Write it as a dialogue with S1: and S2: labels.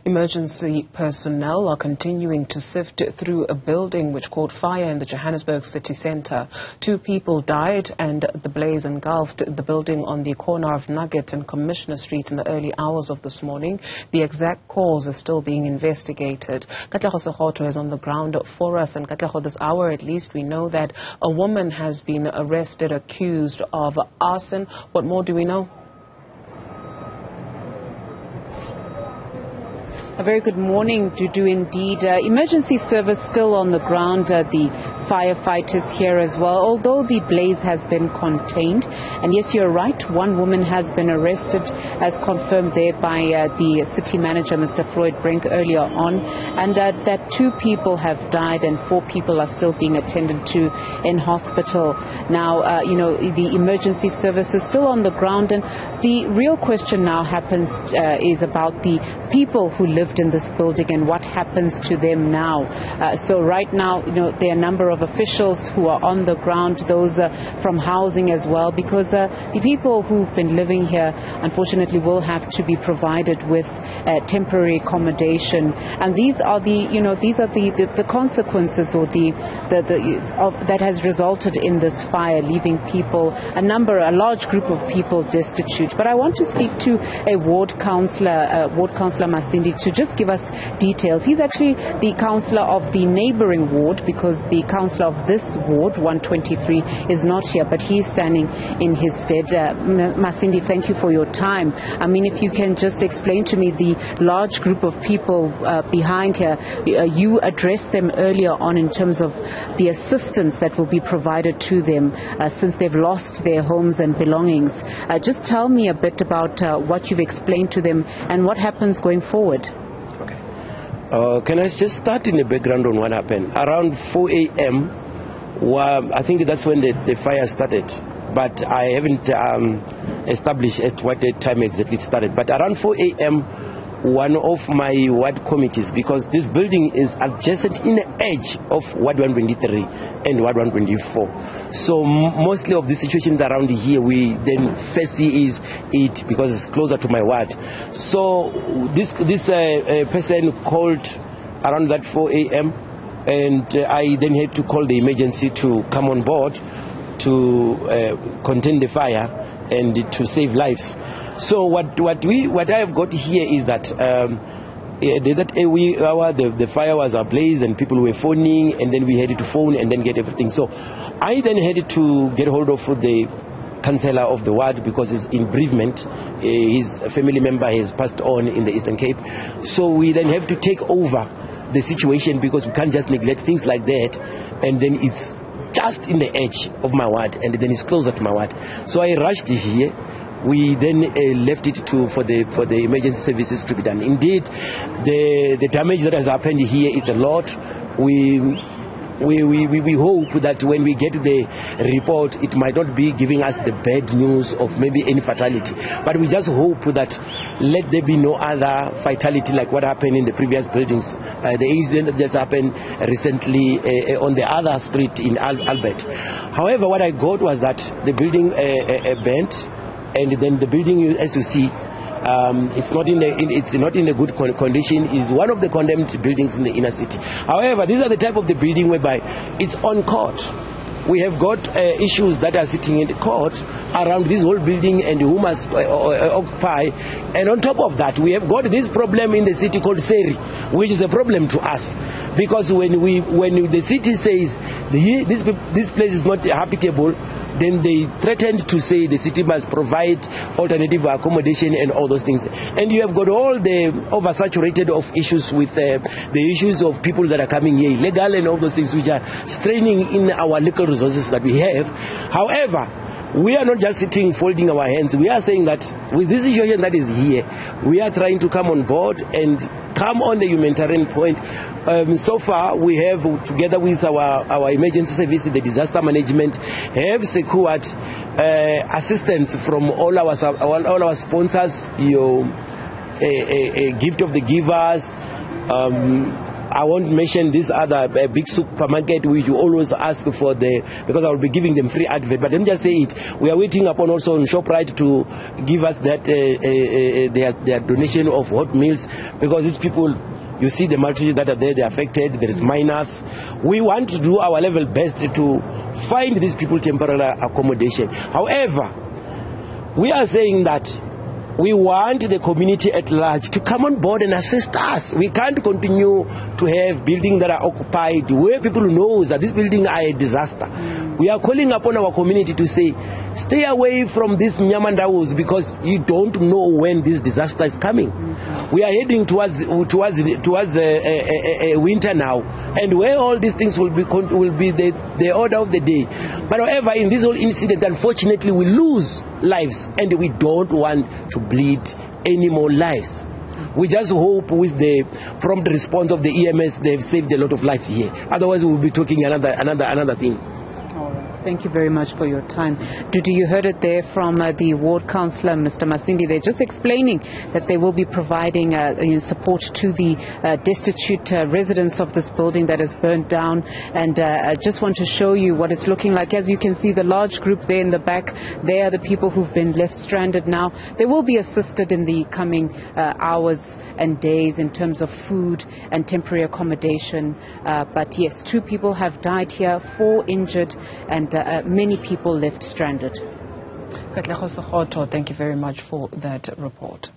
S1: Emergency personnel are continuing to sift through a building which caught fire in the Johannesburg city centre. 2 people died and the blaze engulfed the building on the corner of Nugget and Commissioner Street in the early hours of this morning. The exact cause is still being investigated. Katlego Segoto is on the ground for us, and Katlego, this hour at least we know that a woman has been arrested accused of arson. What more do we know?
S2: A very good morning, Dudu, indeed. Emergency service still on the ground, the firefighters here as well, although the blaze has been contained. And yes, you're right, 1 woman has been arrested, as confirmed there by the city manager, Mr. Floyd Brink, earlier on, and that 2 people have died and 4 people are still being attended to in hospital. Now, the emergency service is still on the ground, and the real question now happens is about the people who lived in this building and what happens to them now. So right now, there are a number of officials who are on the ground, those from housing as well, because the people who've been living here, unfortunately, will have to be provided with temporary accommodation. And these are the consequences or that has resulted in this fire, leaving people, a large group of people destitute. But I want to speak to a ward councillor Masindi, to just give us details. He's actually the councillor of the neighbouring ward, because the councillor of this ward, 123, is not here, but he's standing in his stead. Masindi, thank you for your time. I mean, if you can just explain to me the large group of people behind here. You addressed them earlier on in terms of the assistance that will be provided to them since they've lost their homes and belongings. Just tell me a bit about what you've explained to them and what happens going forward.
S3: Can I just start in the background on what happened? Around 4 a.m., I think that's when the fire started, but I haven't established at what time exactly it started. But around 4 a.m., one of my ward committees, because this building is adjacent in the edge of Ward 123 and Ward 124. So mostly of the situations around here, we then first see is it because it's closer to my ward. So this person called around that 4 a.m. and I then had to call the emergency to come on board to contain the fire and to save lives. So what I have got here is that the fire was ablaze and people were phoning, and then we had to phone and then get everything. So I then had to get hold of the councilor of the ward, because he's in bereavement. His family member has passed on in the Eastern Cape. So we then have to take over the situation, because we can't just neglect things like that, and then it's just in the edge of my ward, and then it's closer to my ward. So I rushed here. We then left it for the emergency services to be done. Indeed, the damage that has happened here is a lot. We hope that when we get the report, it might not be giving us the bad news of maybe any fatality, but we just hope that let there be no other fatality like what happened in the previous buildings. The incident that just happened recently on the other street in Albert. However, what I got was that the building burnt, and then the building, as you see, it's not in a good condition. It's one of the condemned buildings in the inner city. However, these are the type of the building whereby it's on court. We have got issues that are sitting in the court around this whole building and who must occupy. And on top of that, we have got this problem in the city called Seri, which is a problem to us, because when the city says this place is not habitable, then they threatened to say the city must provide alternative accommodation and all those things. And you have got all the oversaturated of issues with the issues of people that are coming here illegal and all those things, which are straining in our local resources that we have. However, we are not just sitting folding our hands. We are saying that with this situation that is here, we are trying to come on board and come on the humanitarian point. So far, we have, together with our emergency service, the disaster management, have secured assistance from all our sponsors, a gift of the givers, I won't mention this other big supermarket which you always ask for because I will be giving them free advert. But let me just say it. We are waiting upon also on ShopRite to give us that their donation of hot meals, because these people, you see the multitude that are there, they are affected, there is minors. We want to do our level best to find these people temporary accommodation. However, we are saying that we want the community at large to come on board and assist us. We can't continue to have buildings that are occupied where people know that this building are a disaster. We are calling upon our community to say, stay away from these Nyamandaus, because you don't know when this disaster is coming. We are heading towards a winter now, and where all these things will be the order of the day. But however, in this whole incident, unfortunately, we lose lives, and we don't want to bleed any more lives. We just hope with the prompt response of the EMS, they've saved a lot of lives here. Otherwise, we'll be talking another thing.
S2: Thank you very much for your time. Dudu, you heard it there from the ward councillor, Mr. Masindi. They're just explaining that they will be providing support to the destitute residents of this building that is burnt down. And I just want to show you what it's looking like. As you can see, the large group there in the back, they are the people who've been left stranded now. They will be assisted in the coming hours and days in terms of food and temporary accommodation. But yes, 2 people have died here, 4 injured, and many people left stranded.
S1: Thank you very much for that report.